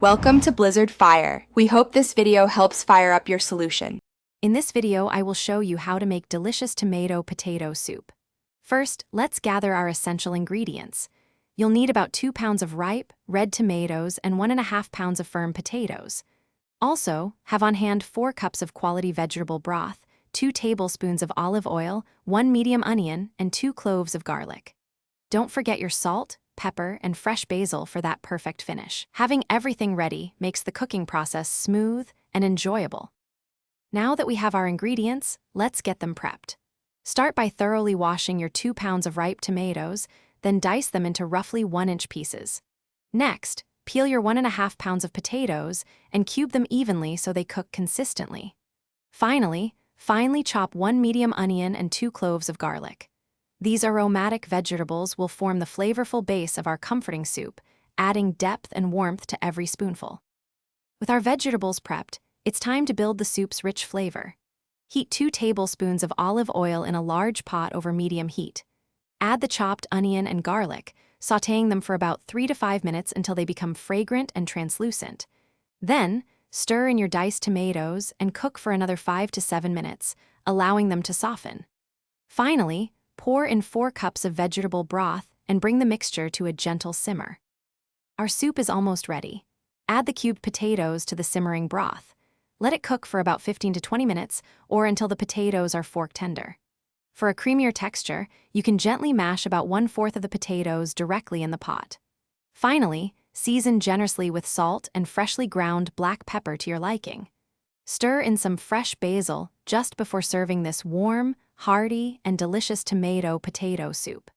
Welcome to Blizzard Fire. We hope this video helps fire up your solution. In this video, I will show you how to make delicious tomato potato soup. First, let's gather our essential ingredients. You'll need about 2 pounds of ripe, red tomatoes and 1.5 pounds of firm potatoes. Also, have on hand 4 cups of quality vegetable broth, 2 tablespoons of olive oil, 1 medium onion, and 2 cloves of garlic. Don't forget your salt, pepper, and fresh basil for that perfect finish. Having everything ready makes the cooking process smooth and enjoyable. Now that we have our ingredients, let's get them prepped. Start by thoroughly washing your 2 pounds of ripe tomatoes, then dice them into roughly 1-inch pieces. Next, peel your 1.5 pounds of potatoes and cube them evenly so they cook consistently. Finally, finely chop 1 medium onion and 2 cloves of garlic. These aromatic vegetables will form the flavorful base of our comforting soup, adding depth and warmth to every spoonful. With our vegetables prepped, it's time to build the soup's rich flavor. Heat 2 tablespoons of olive oil in a large pot over medium heat. Add the chopped onion and garlic, sautéing them for about 3 to 5 minutes until they become fragrant and translucent. Then, stir in your diced tomatoes and cook for another 5 to 7 minutes, allowing them to soften. Finally, pour in 4 cups of vegetable broth and bring the mixture to a gentle simmer. Our soup is almost ready. Add the cubed potatoes to the simmering broth. Let it cook for about 15 to 20 minutes or until the potatoes are fork tender. For a creamier texture, you can gently mash about 1/4 of the potatoes directly in the pot. Finally, season generously with salt and freshly ground black pepper to your liking. Stir in some fresh basil just before serving this warm, hearty, and delicious tomato potato soup.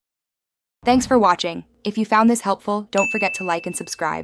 Thanks for watching. If you found this helpful, don't forget to like and subscribe.